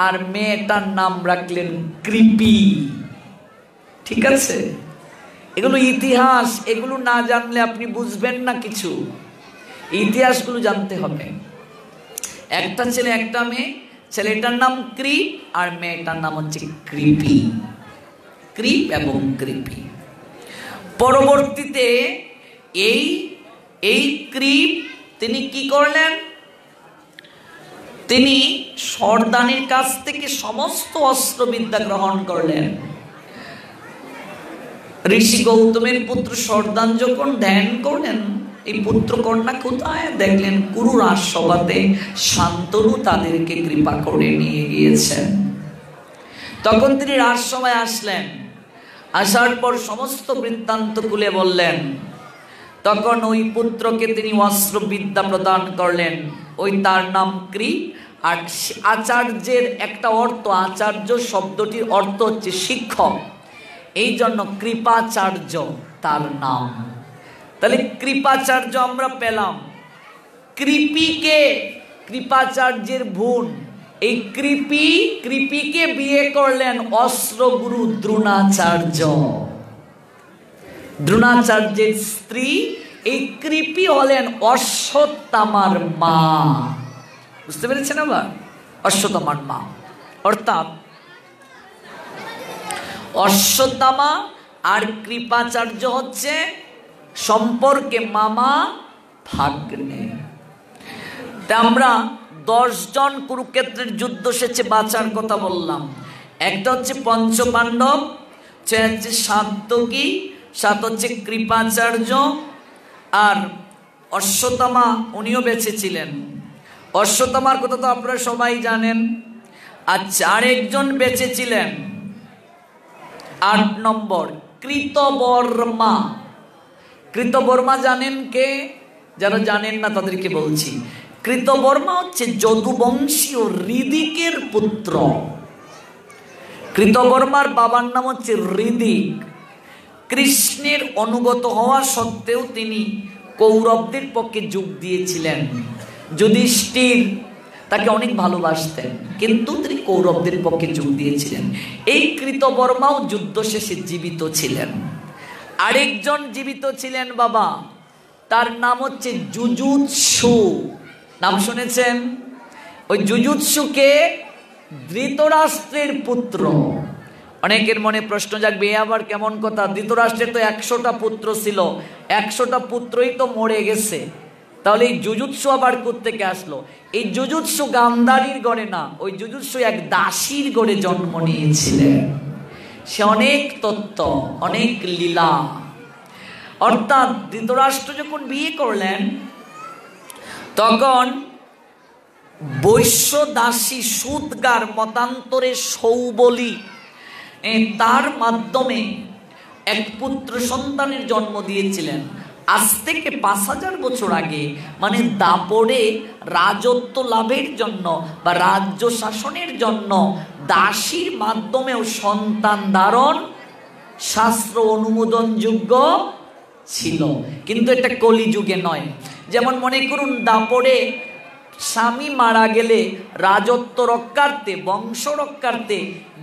আর মেয়েটার নাম রাখলেন কৃপি। ঠিক আছে? এগুলো ইতিহাস, এগুলো না জানলে আপনি বুঝবেন না কিছু। ইতিহাসগুলো জানতে হবে। একটা ছেলে একটা মেয়ে, ছেলেটার নাম ক্রিপ আর মেয়েটার নাম হচ্ছে কৃপি। ক্রিপ এবং কৃপি। পরবর্তীতে এই ক্রিপ তিনি কি করলেন, তিনি সর্দানির কাছ থেকে সমস্ত অস্ত্রবিদ্যা গ্রহণ করলেন। ঋষি গৌতমের পুত্র সর্দান যখন ধ্যান করলেন এই পুত্র কন্যা কোথায়, দেখলেন কুরু রাজসভাতে শান্তনু তাদেরকে কৃপা করে নিয়ে গিয়েছেন। তখন তিনি রাজসভায় আসলেন, আসার পর সমস্ত বৃত্তান্ত খুলে বললেন। তখন ওই পুত্রকে তিনি অস্ত্রবিদ্যা প্রদান করলেন, ওই তার নাম কৃপ। আর আচার্যের একটা অর্থ, আচার্য শব্দটির অর্থ হচ্ছে শিক্ষক, এই জন্য কৃপাচার্য তার নাম। তাহলে কৃপাচার্য আমরা পেলাম। কৃপিকে কৃপাচার্যের বোন, এই কৃপিকে বিয়ে করলেন অস্ত্রগুরু দ্রোণাচার্য। দ্রোণাচার্যের স্ত্রী এই কৃপি হলেন অশ্বত্থামার মা। বুঝতে পেরেছেন আবার? অশ্বত্থামার মা অর্থাৎ অশ্বত্থামা আর কৃপাচার্য হচ্ছে সম্পর্কে মামা ভাগ্নে। তা আমরা 10 জন কুরুক্ষেত্রের যুদ্ধ শেষে বাঁচার কথা বললাম। একটা হচ্ছে পঞ্চপাণ্ডব, হচ্ছে সাত্যকী, 7 হচ্ছে কৃপাচার্য, আর অশ্বত্থামা উনিও বেঁচেছিলেন। অশ্বত্থামার কথা তো আপনারা সবাই জানেন। আচ্ছা, আরেকজন বেঁচেছিলেন 8 নম্বর কৃতবর্মা। কৃতবর্মা জানেন কে? যারা জানেন না তাদেরকে বলছি। কৃতবর্মা হচ্ছে যদুবংশীয় ঋদিকের পুত্র। কৃতবর্মার বাবার নাম হচ্ছে ঋদিক। কৃষ্ণের অনুগত হওয়া সত্ত্বেও তিনি কৌরবদের পক্ষে যোগ দিয়েছিলেন। যুধিষ্ঠির তাকে অনেক ভালোবাসতেন, কিন্তু তিনি কৌরবদের পক্ষে যোগ দিয়েছিলেন। এই কৃতবর্মাও যুদ্ধ শেষে জীবিত ছিলেন। আরেকজন জীবিত ছিলেন বাবা, তার নাম হচ্ছে যুযুৎসু। নাম শুনেছেন? ওই যুযুৎসুকে ধৃতরাষ্ট্রের পুত্র। অনেকের মনে প্রশ্ন জাগবে, এ আবার কেমন কথা? ধৃতরাষ্ট্রের তো 100টা পুত্র ছিল, 100টা পুত্রই তো মরে গেছে, তাহলে এই যুযুৎসু আবার কোত্থেকে আসলো? এই যুযুৎসু গান্ধারীর গড়ে না, ওই যুযুৎসু এক দাসীর গড়ে জন্ম নিয়েছিলেন। সে অনেক তত্ত্ব, অনেক লীলা। অর্থাৎ ধৃতরাষ্ট্র যখন বিয়ে করলেন তখন বৈশ্য দাসী সুদগার মতান্তরে সৌবলি তার মাধ্যমে এক পুত্র সন্তানের জন্ম দিয়েছিলেন। আজ থেকে 5000 বছর আগে, মানে দাপরে রাজত্ব লাভের জন্য বা রাজ্য শাসনের জন্য দাসীর মাধ্যমেও সন্তান ধারণ শাস্ত্র অনুমোদনযোগ্য ছিল, কিন্তু এটা কলিযুগে নয়। যেমন মনে করুন, দাপরে স্বামী মারা গেলে রাজত্ব রক্ষার্থে, বংশ রক্ষার্থে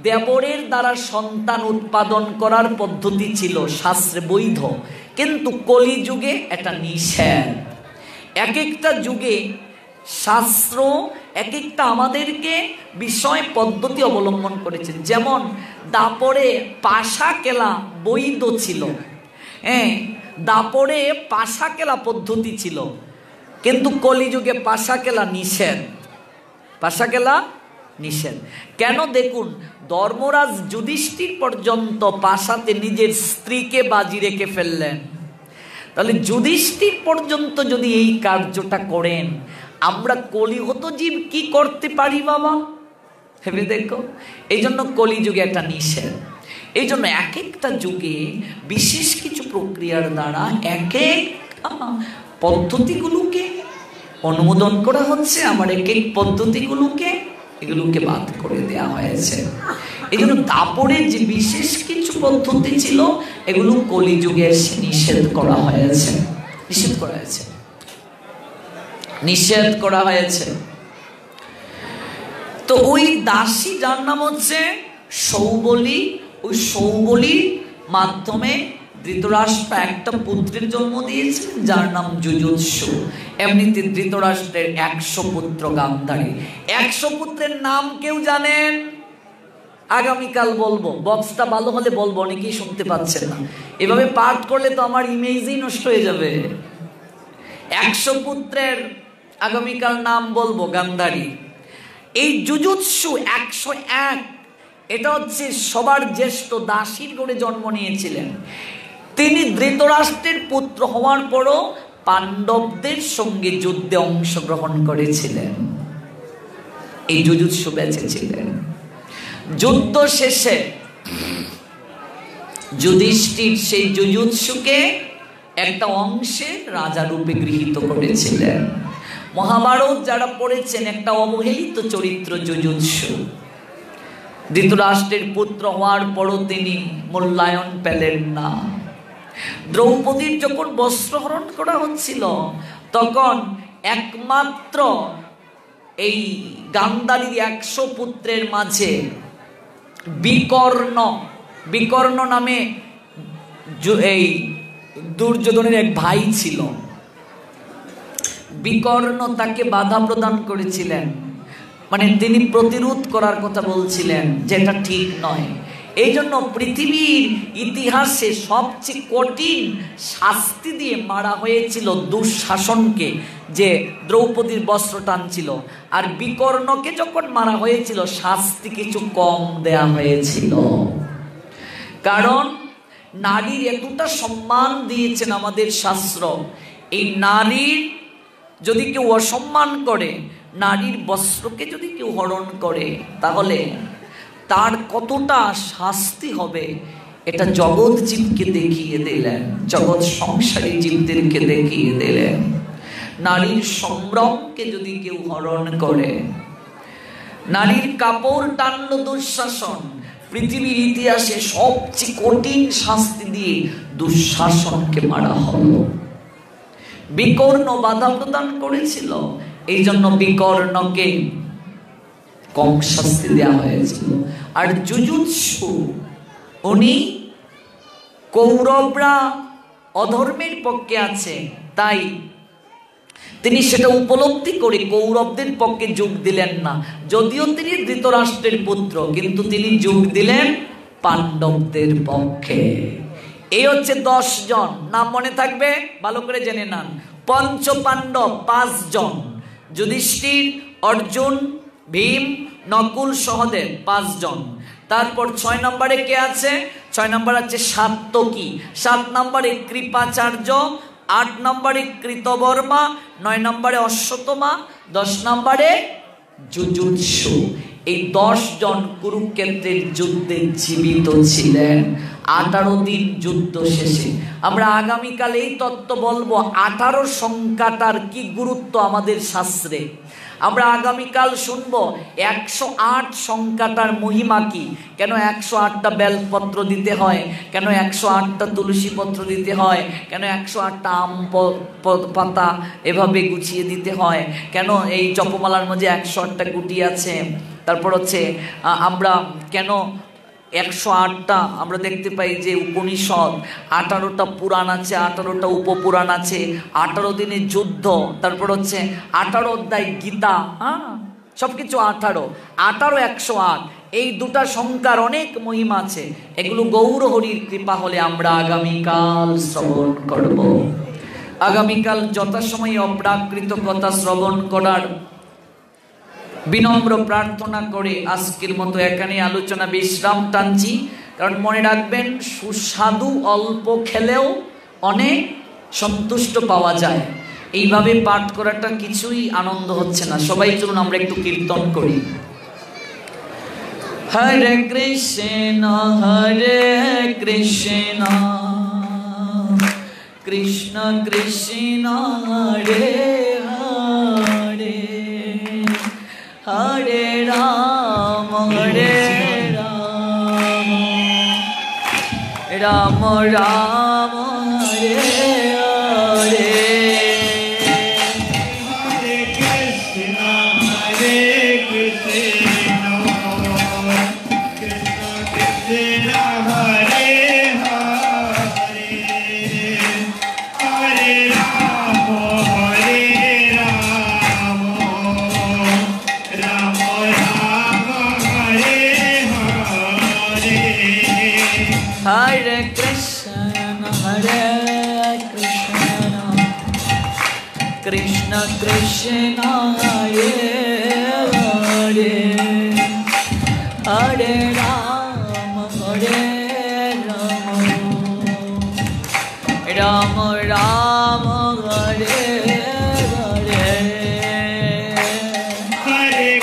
দেবরের দ্বারা সন্তান উৎপাদন করার পদ্ধতি ছিল শাস্ত্রে বৈধ, কিন্তু কলিযুগে এটা নিষেধ। এক একটা যুগে শাস্ত্র এক একটা আমাদেরকে বিষয় পদ্ধতি অবলম্বন করেছে। যেমন দাপরে পাশা কেলা বৈধ ছিল, দাপরে পাশা কেলা পদ্ধতি ছিল, কিন্তু কলিযুগে পাশা কেলা নিষেধ। পাশা কেলা নিষেধ কেন? দেখুন, ধর্মরাজ যুধিষ্ঠির পর্যন্ত পাশাতে নিজের স্ত্রীকে বাজি রেখে ফেললেন। তাহলে যুধিষ্ঠির পর্যন্ত যদি এই কার্যটা করেন, আমরা কলিহত জীব কি করতে পারি বাবা? ভেবে দেখো। এই জন্য কলিযুগে একটা নিষেধ। এই জন্য এক একটা যুগে বিশেষ কিছু প্রক্রিয়ার দ্বারা এক এক পদ্ধতিগুলোকে অনুমোদন করা হচ্ছে, আমার এক এক এগুলোকে বাদ করে দেওয়া হয়েছে। এই জন্য দাপরের যে বিশেষ কিছু পদ্ধতি ছিল, এগুলো কলিযুগে এসে নিষেধ করা হয়েছে। তো ওই দাসী যার নাম হচ্ছে সৌবলি, ওই সৌবলির মাধ্যমে ধৃতরাষ্ট্র একটা পুত্রের জন্ম দিয়েছিলেন যার নাম যুযুৎসু। এমনিতে ধৃতরাষ্ট্রের 100 পুত্র গান্ধারী। 100 পুত্রের নাম কেউ জানেন? আগামীকাল বলবো, বক্সটা ভালো হলে বলবো, অনেকেই শুনতে পাচ্ছেন না। এভাবে পাঠ করলে তো আমার ইমেজই নষ্ট হয়ে যাবে। 100 পুত্রের আগামীকাল নাম বলবো গান্ধারী। এই যুযুৎসু 101, এটা হচ্ছে সবার জ্যেষ্ঠ, দাসীর ঘরে জন্ম নিয়েছিলেন। তিনি ধৃতরাষ্ট্রের পুত্র হওয়ার পরও পাণ্ডবদের সঙ্গে যুদ্ধে অংশগ্রহণ করেছিলেন। এই যুযুৎসু বেঁচে ছিলেন। যুদ্ধ শেষে যুধিষ্ঠির সেই যুযুৎসুকে একটা অংশে রাজা রূপে গৃহীত করেছিলেন। মহাভারত যারা পড়েছেন, একটা অবহেলিত চরিত্র যুযুৎসু। ধৃতরাষ্ট্রের পুত্র হওয়ার পরও তিনি মূল্যায়ন পেলেন না। দ্রৌপদীর যখন বস্ত্রহরণ করা হচ্ছিল, তখন একমাত্র এই গান্ধারীর 100 পুত্রের মাঝে বিকর্ণ নামে এই দুর্যোধনের এক ভাই ছিল। বিকর্ণ তাকে বাধা প্রদান করেছিলেন, মানে তিনি প্রতিরোধ করার কথা বলছিলেন, যেটা ঠিক নয়। এই জন্য পৃথিবীর ইতিহাসে সবচেয়ে কঠিন শাস্তি দিয়ে মারা হয়েছিল দুঃশাসনকে, যে দ্রৌপদীর বস্ত্র টানছিল। আর বিকর্ণকে যখন মারা হয়েছিল, শাস্তি কিছু কম দেয়া হয়েছিল। কারণ নারীর এতটা সম্মান দিয়েছেন আমাদের শাস্ত্র। এই নারীর যদি কেউ অসম্মান করে, নারীর বস্ত্রকে যদি কেউ হরণ করে, তাহলে তার কতটা শাস্তি হবে, এটা জগৎ জীবকে দেখিয়ে দিলেন, জগৎ সংসারী জীবদেরকে দেখিয়ে দিলেন। নারীর সম্ভ্রমকে যদি কেউ হরণ করে, নারীর কাপড় টানল দুঃশাসন, পৃথিবীর ইতিহাসে সবচেয়ে কঠিন শাস্তি দিয়ে দুঃশাসনকে মারা হলো। বিকর্ণ বাধা প্রদান করেছিল, এই জন্য বিকর্ণকে কম শাস্তি দেওয়া হয়েছিল। আর যুযুৎসু, উনি কৌরবরা অধর্মের পক্ষে আছে, তাই তিনি সেটা উপলব্ধি করে কৌরবদের পক্ষে যোগ দিলেন না। যদিও তিনি ধৃতরাষ্ট্রের পুত্র, কিন্তু তিনি যোগ দিলেন পাণ্ডবদের পক্ষে। এই হচ্ছে 10 জন, নাম মনে থাকবে, ভালো করে জেনে নেন। পঞ্চ পাণ্ডব 5 জন, যুধিষ্ঠির, অর্জুন, ভীম, নকুল, সহদেব 5 জন। তারপর 6 নম্বরে কে আছে? 6 নম্বর আছে সাত্যকী, 7 নম্বরে কৃপাচার্য, 8 নম্বরে কৃতবর্মা, 9 নম্বরে অশ্বত্থমা, 10 নম্বরে যুযুৎসু। এই 10 জন কুরুক্ষেত্রের যুদ্ধে জীবিত ছিলেন। 18 দিন যুদ্ধ শেষে আমরা আগামীকাল এই তত্ত্ব বলবো, 18 সংখ্যাটার কি গুরুত্ব আমাদের শাস্ত্রে। আমরা আগামীকাল শুনবো 108 সংখ্যাটার মহিমা কি, কেন 108টা বেলপত্র দিতে হয়, কেন 108টা তুলসী পত্র দিতে হয়, কেন 108টা আম পাতা এভাবে গুছিয়ে দিতে হয়, কেন এই জপমালার মধ্যে 108টা গুটি আছে। তারপর হচ্ছে আমরা কেন 108টা আমরা দেখতে পাই যে উপনিষদ, 18টা পুরাণ আছে, 18টা উপপুরাণ আছে, 18 দিনের যুদ্ধ, তারপর হচ্ছে 18 অধ্যায় গীতা, সবকিছু 18, 108। এই দুটা সংখ্যার অনেক মহিমা আছে। এগুলো গৌর হরির কৃপা হলে আমরা আগামীকাল শ্রবণ করব। আগামীকাল যথাসময়ে অপ্রাকৃত কথা শ্রবণ করার বিনম্র প্রার্থনা করে আজকের মতো এখানে আলোচনা বিশ্রাম টানছি। কারণ মনে রাখবেন, সুস্বাদু অল্প খেলেও অনেক সন্তুষ্ট পাওয়া যায়। এইভাবে পাঠ করাটা কিছুই আনন্দ হচ্ছে না। সবাই চলুন আমরা একটু কীর্তন করি। হরে কৃষ্ণ হরে কৃষ্ণ কৃষ্ণ কৃষ্ণ হরে হরে, হরে রাম রাম রাম হরে হরে। হরে কৃষ্ণ হরে Krishna Krishna Krishna Hare Hare, Hare Krishna Krishna Krishna Hare Hare Hare Rama Hare Rama Rama Hare Hare Hare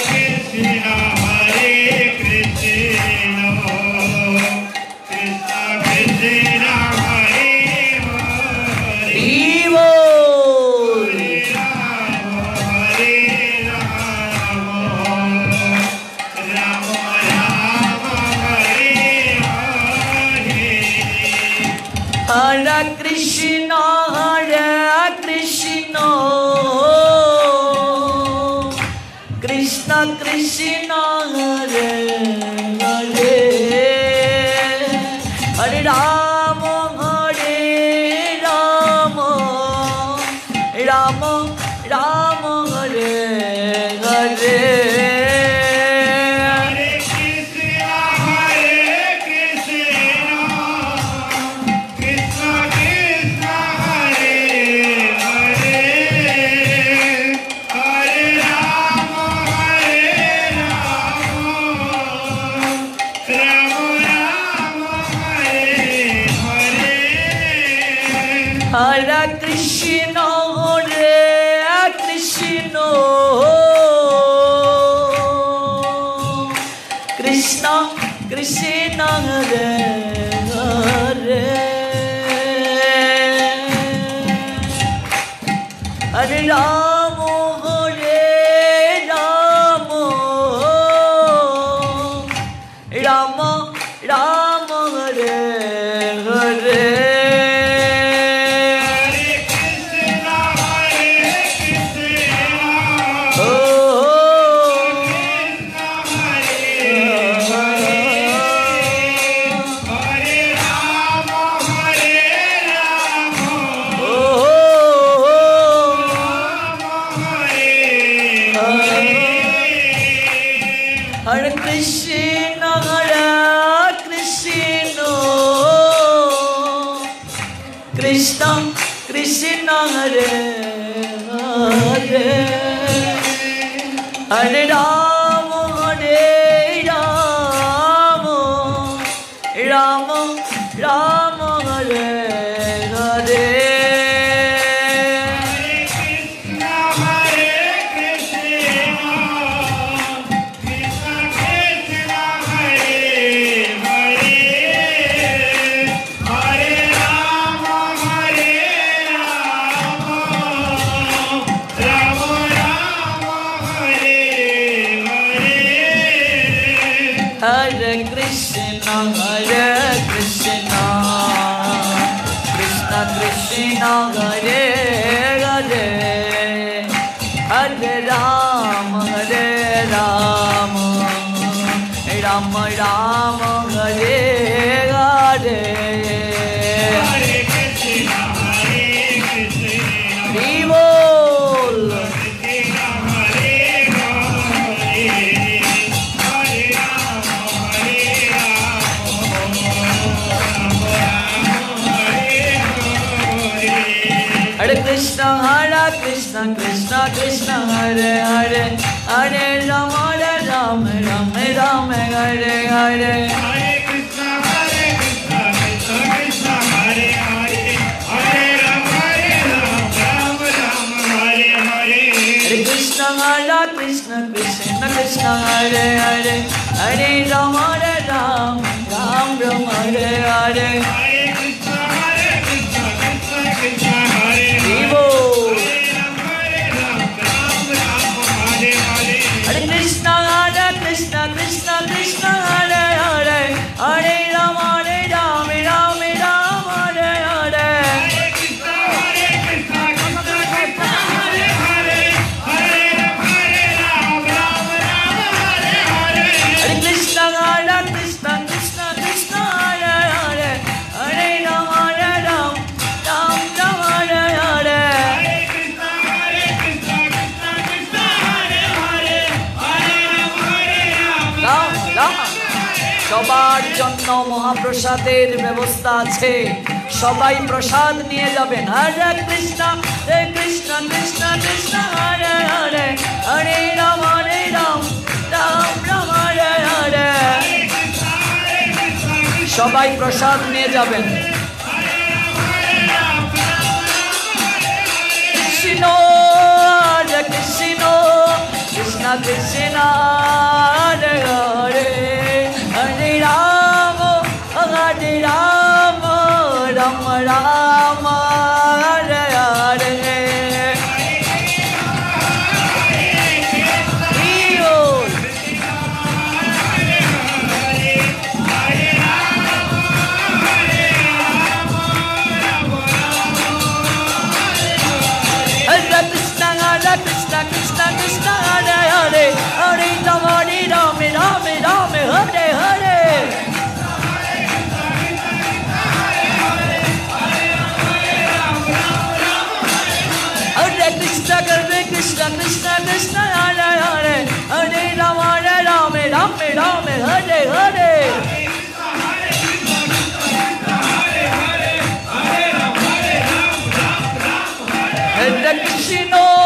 Krishna Krishna Krishna Hare Hare Vivo Hare Rama Rama Rama Hare Hare Hare Krishna Krishna Krishna Hare Hare Hare Rama Rama Rama Hare Hare Hare Krishna Krishna Krishna Hare Hare Hare Rama Rama Rama Hare Hare Hare Krishna Krishna Krishna Hare Hare Hare Rama Rama Rama Hare Hare Hare Krishna Krishna Krishna Hare Hare Hare Rama Rama Rama Hare Hare Hare Krishna Krishna Krishna Hare Hare Hare Rama Rama Rama Hare Hare Hare Krishna Vivo Hare Krishna Krishna Krishna Hare Hare Hare Rama Rama Rama Hare Hare Hare Krishna Krishna Krishna Hare Hare Hare Rama Rama Rama Hare Hare Hare Krishna Krishna Krishna Hare Hare Hare Rama Rama Rama Hare Hare Hare Krishna Krishna Hare Vivo Hare Hare Krishna Krishna Krishna Hare Hare Hare Rama Rama Rama Hare Hare Hare Krishna Krishna Hare Hare Hare Rama Rama Hare Hare Hare Krishna Krishna Krishna Hare Hare Hare Rama Rama Hare Hare Hare Krishna Krishna Hare Hare Hare Rama সবার জন্য মহাপ্রসাদের ব্যবস্থা আছে সবাই প্রসাদ নিয়ে যাবেন। হরে কৃষ্ণ কৃষ্ণ কৃষ্ণ হরে হরে, হরে রাম রাম রাম হরে হরে। সবাই প্রসাদ নিয়ে যাবেন। কৃষ্ণ হরে কৃষ্ণ কৃষ্ণ কৃষ্ণ হরে হরে, হরে Ram Ram Ram Hare Hare. Krishna Krishna Krishna Hare Hare, Hare Ram Ram Ram Hare Hare। Hare Krishna Krishna Krishna Krishna Hare Hare, Hare Ram Ram Ram Hare Hare। Hare Krishna Krishna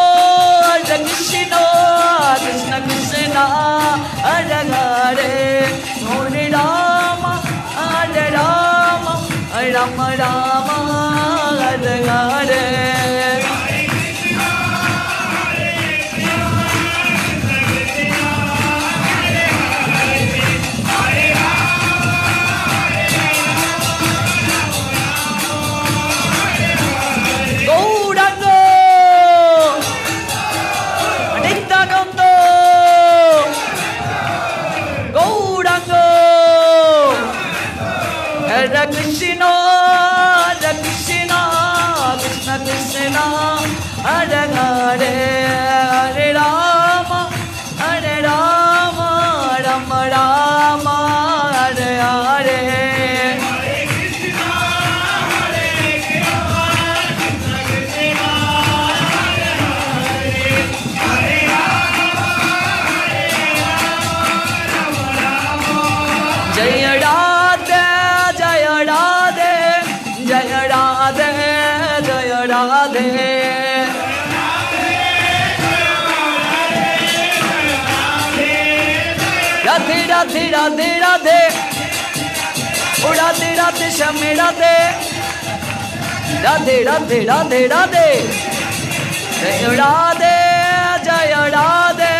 Krishna Krishna Hare Hare, Hare Ram Ram Ram Hare Hare। Hare Krishna Krishna Krishna Krishna Hare Hare, Hare Ram Ram Ram Hare Hare। Jai Radhe Jai Radhe Jai Radhe Jai Radhe। Radhe Radhe Radhe Radhe, O Radhe Radhe Shame Radhe, Radhe Radhe Radhe Radhe, Jai Radhe Jai Radhe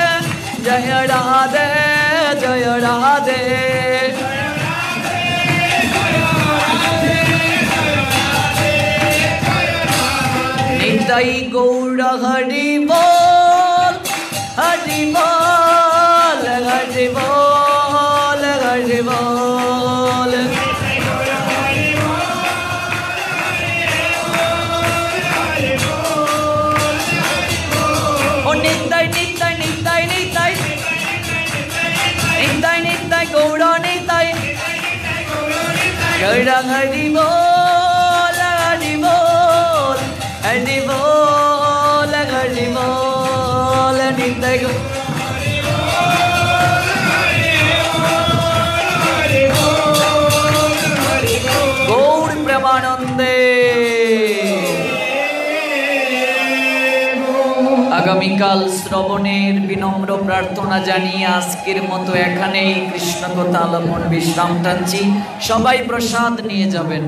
Jai Radhe Jai Radhe। Nitai Gaura Hari Bol, Hari Bol, Hari Bol, Hari Bol। Oh Nitai Nitai Nitai Nitai Nitai Nitai Gaura Nitai Gaura Hari Bol, Hari Bol, Hari Bol, Hari Bol, Nitai Gaur Premanande। আগামীকাল শ্রবণের বিনম্র প্রার্থনা জানিয়ে আজকের মতো এখানেই কৃষ্ণ কথা আলাপন বিশ্রাম টানছি। সবাই প্রসাদ নিয়ে যাবেন।